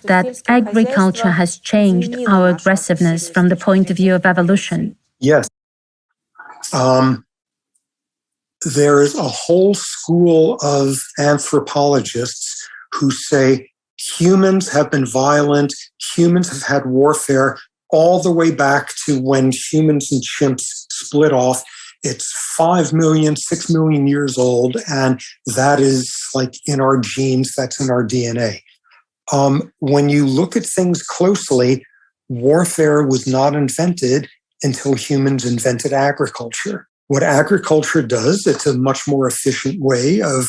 that agriculture has changed our aggressiveness from the point of view of evolution? Yes. There is a whole school of anthropologists who say humans have been violent, humans have had warfare all the way back to when humans and chimps split off. It's 5 million, 6 million years old, and that is like in our genes, that's in our DNA. When you look at things closely, warfare was not invented until humans invented agriculture. What agriculture does, it's a much more efficient way of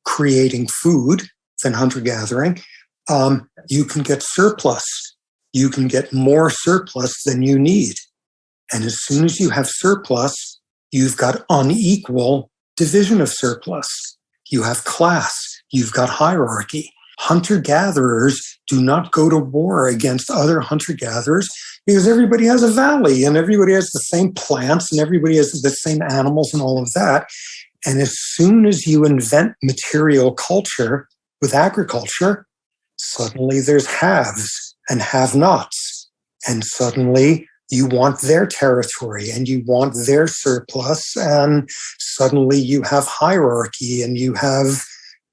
creating food than hunter-gathering. You can get surplus. You can get more surplus than you need. And as soon as you have surplus, you've got unequal division of surplus. You have class. You've got hierarchy. Hunter-gatherers do not go to war against other hunter-gatherers because everybody has a valley and everybody has the same plants and everybody has the same animals and all of that. And as soon as you invent material culture with agriculture, suddenly there's haves and have-nots. And suddenly you want their territory and you want their surplus. And suddenly you have hierarchy and you have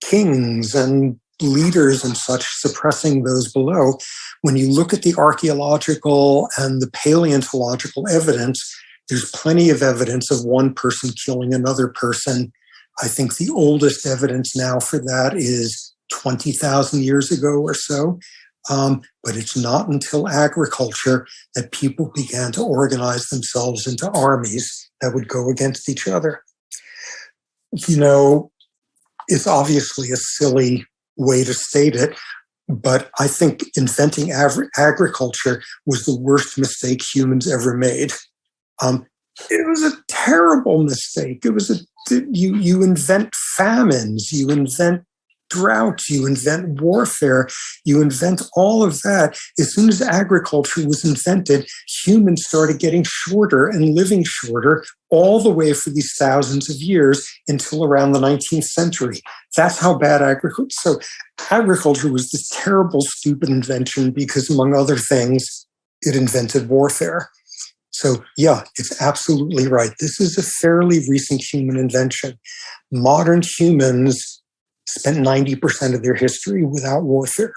kings and leaders and such suppressing those below. When you look at the archaeological and the paleontological evidence, there's plenty of evidence of one person killing another person. I think the oldest evidence now for that is 20,000 years ago or so. But it's not until agriculture that people began to organize themselves into armies that would go against each other. You know, it's obviously a silly way to state it, but I think inventing agriculture was the worst mistake humans ever made. It was a terrible mistake. It was you invent famines, you invent droughts, you invent warfare, you invent all of that. As soon as agriculture was invented, humans started getting shorter and living shorter all the way for these thousands of years until around the 19th century. That's how bad agriculture was this terrible, stupid invention because, among other things, it invented warfare. So, yeah, it's absolutely right. This is a fairly recent human invention. Modern humans spent 90% of their history without warfare.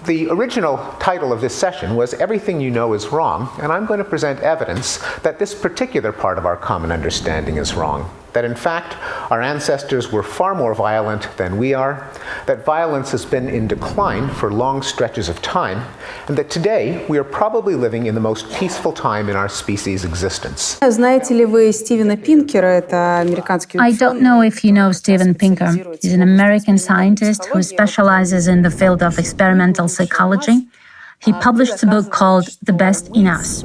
The original title of this session was Everything You Know Is Wrong, and I'm going to present evidence that this particular part of our common understanding is wrong. That in fact, our ancestors were far more violent than we are, that violence has been in decline for long stretches of time, and that today we are probably living in the most peaceful time in our species' existence. Знаете ли вы Стивена Пинкера? Это американский I don't know if you know Steven Pinker. He's an American scientist who specializes in the field of experimental psychology. He published a book called The Best in Us,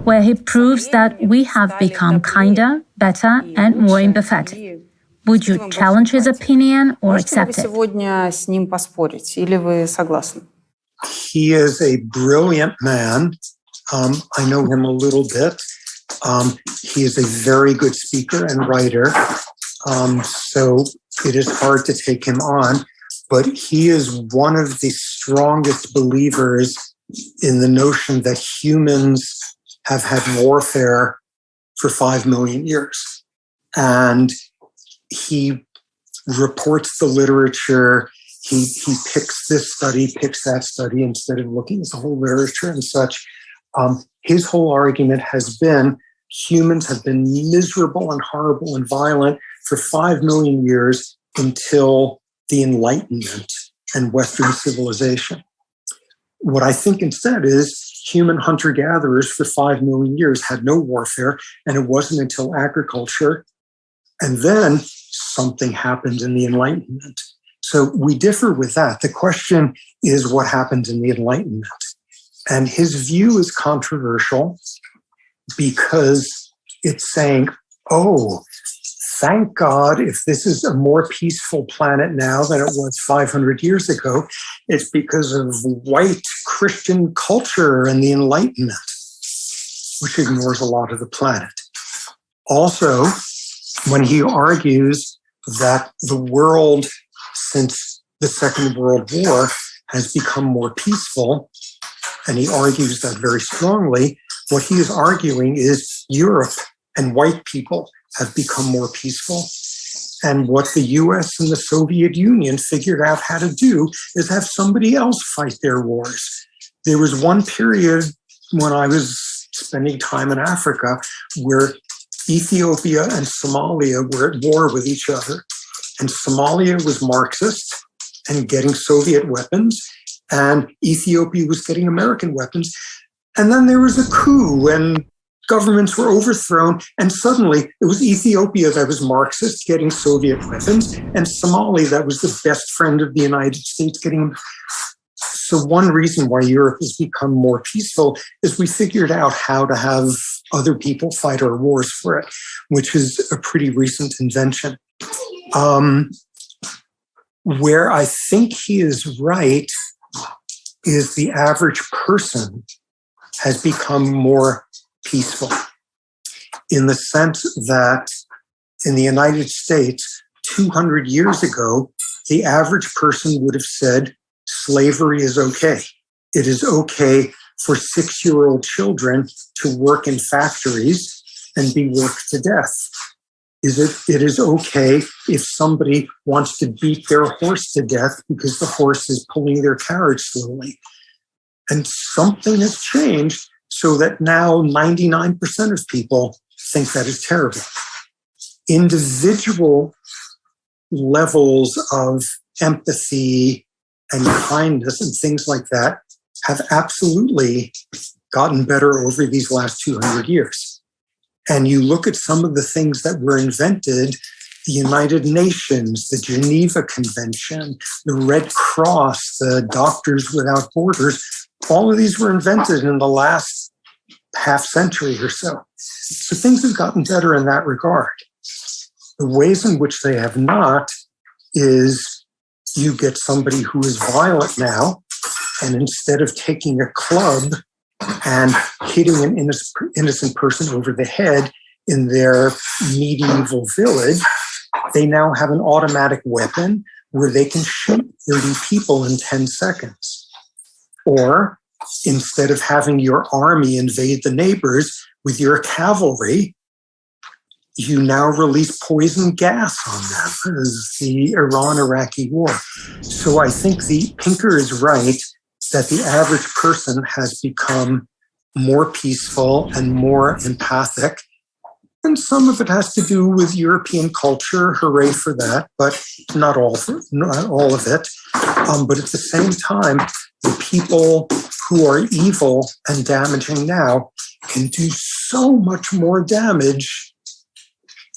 where he proves that we have become kinder, better, and more empathetic. Would you challenge his opinion or accept it? Сегодня с ним поспорить, или вы согласны? He is a brilliant man. I know him a little bit. He is a very good speaker and writer. So it is hard to take him on. But he is one of the strongest believers in the notion that humans have had warfare for 5 million years. And he reports the literature. He picks this study, picks that study, instead of looking at the whole literature and such. His whole argument has been humans have been miserable and horrible and violent for 5 million years until the Enlightenment and Western civilization. What I think instead is human hunter-gatherers for 5 million years had no warfare, and it wasn't until agriculture, and then something happened in the Enlightenment. So we differ with that. The question is what happened in the Enlightenment. And his view is controversial because it's saying, oh, thank God, if this is a more peaceful planet now than it was 500 years ago, it's because of white Christian culture and the Enlightenment, which ignores a lot of the planet. Also, when he argues that the world since the Second World War has become more peaceful, and he argues that very strongly, what he is arguing is Europe and white people have become more peaceful. And what the US and the Soviet Union figured out how to do is have somebody else fight their wars. There was one period when I was spending time in Africa where Ethiopia and Somalia were at war with each other. And Somalia was Marxist and getting Soviet weapons, and Ethiopia was getting American weapons. And then there was a coup and governments were overthrown, and suddenly it was Ethiopia that was Marxist getting Soviet weapons, and Somalia that was the best friend of the United States getting them. So one reason why Europe has become more peaceful is we figured out how to have other people fight our wars for it, which is a pretty recent invention. Where I think he is right is the average person has become more peaceful, in the sense that in the United States, 200 years ago, the average person would have said slavery is okay. It is okay for 6-year-old children to work in factories and be worked to death. It is okay if somebody wants to beat their horse to death because the horse is pulling their carriage slowly. And something has changed so that now 99% of people think that is terrible. Individual levels of empathy and kindness and things like that have absolutely gotten better over these last 200 years. And you look at some of the things that were invented, the United Nations, the Geneva Convention, the Red Cross, the Doctors Without Borders, all of these were invented in the last half century or so. So things have gotten better in that regard. The ways in which they have not is you get somebody who is violent now, and instead of taking a club and hitting an innocent person over the head in their medieval village, they now have an automatic weapon where they can shoot 30 people in 10 seconds. Or instead of having your army invade the neighbors with your cavalry, you now release poison gas on them, as the Iran-Iraqi war. So I think the Pinker is right that the average person has become more peaceful and more empathic. And some of it has to do with European culture, hooray for that, but not all of it. But at the same time, the people who are evil and damaging now can do so much more damage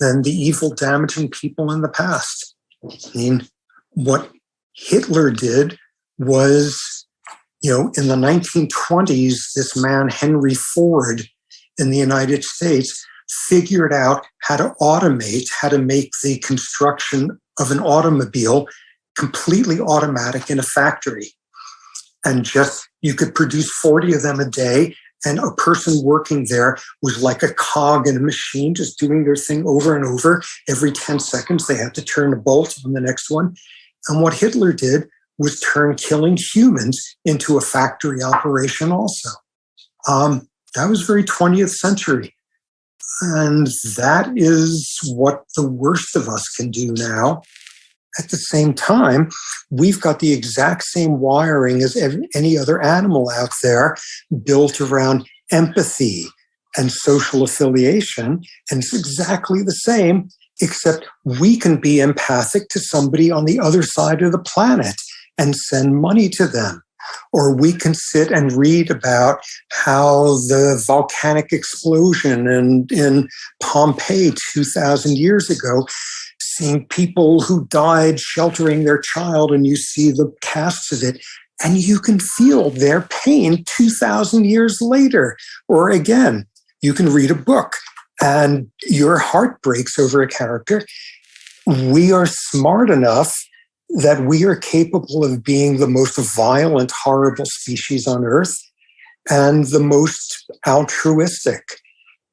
than the evil, damaging people in the past. I mean, what Hitler did was, in the 1920s, this man, Henry Ford, in the United States, figured out how to automate, how to make the construction of an automobile completely automatic in a factory. And just, you could produce 40 of them a day, and a person working there was like a cog in a machine, just doing their thing over and over. Every 10 seconds, they had to turn a bolt on the next one. And what Hitler did was turn killing humans into a factory operation also. That was very 20th century. And that is what the worst of us can do now. At the same time, we've got the exact same wiring as any other animal out there, built around empathy and social affiliation. And it's exactly the same, except we can be empathic to somebody on the other side of the planet and send money to them. Or we can sit and read about how the volcanic explosion in Pompeii 2,000 years ago, seeing people who died sheltering their child, and you see the casts of it, and you can feel their pain 2,000 years later. Or again, you can read a book and your heart breaks over a character. We are smart enough that we are capable of being the most violent, horrible species on Earth and the most altruistic.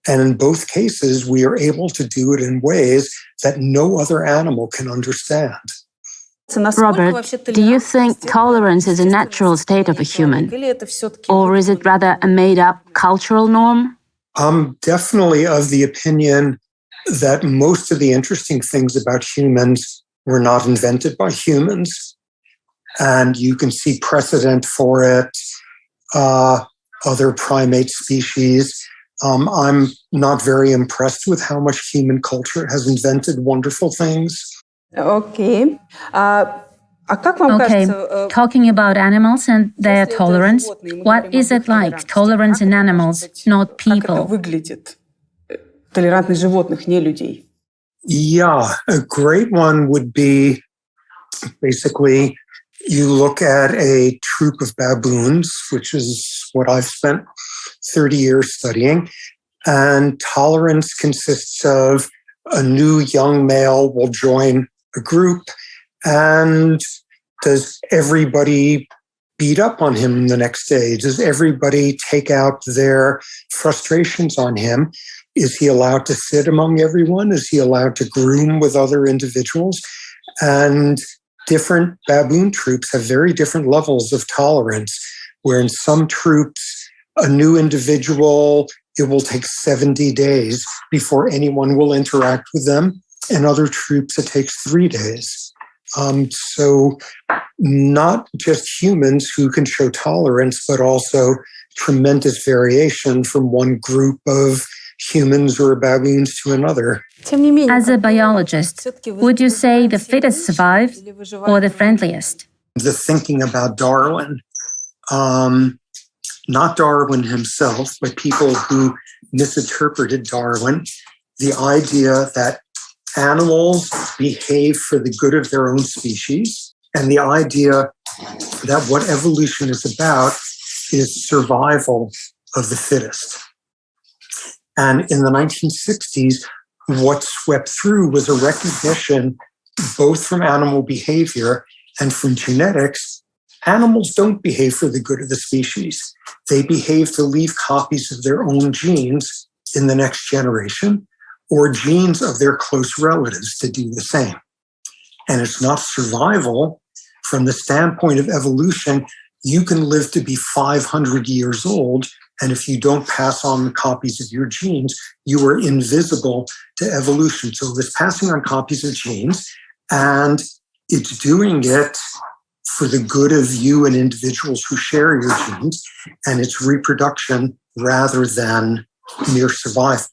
And in both cases, we are able to do it in ways that no other animal can understand. Robert, do you think tolerance is a natural state of a human? Or is it rather a made-up cultural norm? I'm definitely of the opinion that most of the interesting things about humans were not invented by humans. And you can see precedent for it, other primate species. I'm not very impressed with how much human culture has invented wonderful things. Okay. Okay, talking about animals and their tolerance, what is it like, tolerance in animals, not people? Толерантность животных, не людей. Yeah, a great one would be basically you look at a troop of baboons, which is what I've spent 30 years studying, and tolerance consists of a new young male will join a group, and does everybody beat up on him the next day? Does everybody take out their frustrations on him? Is he allowed to sit among everyone? Is he allowed to groom with other individuals? And different baboon troops have very different levels of tolerance, where in some troops, a new individual, it will take 70 days before anyone will interact with them. In other troops, it takes 3 days. So not just humans who can show tolerance, but also tremendous variation from one group of humans or baboons to another. As a biologist, would you say the fittest survive or the friendliest? The thinking about Darwin, not Darwin himself, but people who misinterpreted Darwin, the idea that animals behave for the good of their own species, and the idea that what evolution is about is survival of the fittest. And in the 1960s, what swept through was a recognition, both from animal behavior and from genetics, animals don't behave for the good of the species. They behave to leave copies of their own genes in the next generation, or genes of their close relatives to do the same. And it's not survival. From the standpoint of evolution, you can live to be 500 years old, and if you don't pass on the copies of your genes, you are invisible to evolution. So it's passing on copies of genes, and it's doing it for the good of you and individuals who share your genes, and it's reproduction rather than mere survival.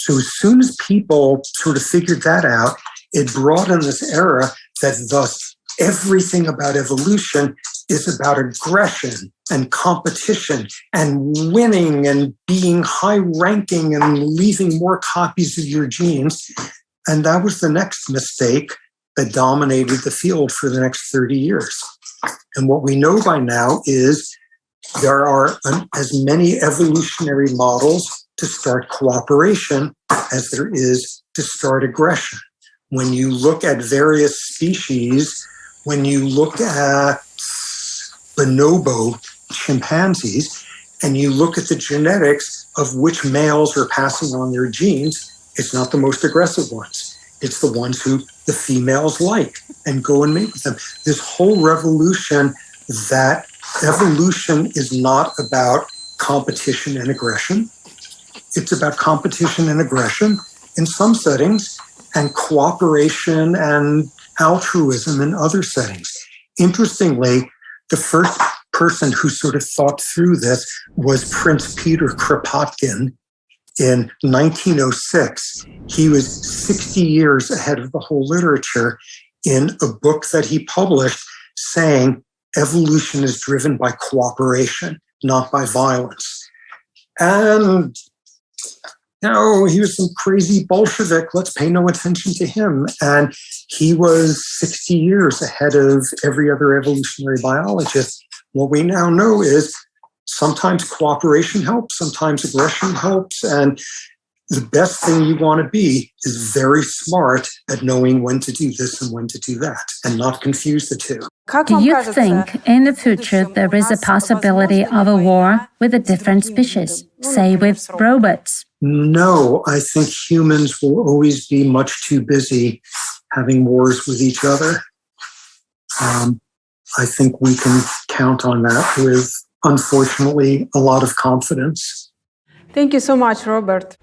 So as soon as people sort of figured that out, it brought in this era that thus everything about evolution is about aggression and competition and winning and being high-ranking and leaving more copies of your genes. And that was the next mistake that dominated the field for the next 30 years. And what we know by now is there are as many evolutionary models to start cooperation as there is to start aggression. When you look at various species, when you look at bonobo chimpanzees, and you look at the genetics of which males are passing on their genes, it's not the most aggressive ones. It's the ones who the females like and go and mate with them. This whole revolution that evolution is not about competition and aggression. It's about competition and aggression in some settings and cooperation and altruism in other settings. Interestingly, the first person who sort of thought through this was Prince Peter Kropotkin in 1906. He was 60 years ahead of the whole literature in a book that he published saying evolution is driven by cooperation, not by violence. And he was some crazy Bolshevik. Let's pay no attention to him. And he was 60 years ahead of every other evolutionary biologist. What we now know is sometimes cooperation helps, sometimes aggression helps. And the best thing you want to be is very smart at knowing when to do this and when to do that and not confuse the two. Do you think in the future there is a possibility of a war with a different species, say with robots? No, I think humans will always be much too busy having wars with each other. I think we can count on that with, unfortunately, a lot of confidence. Thank you so much, Robert.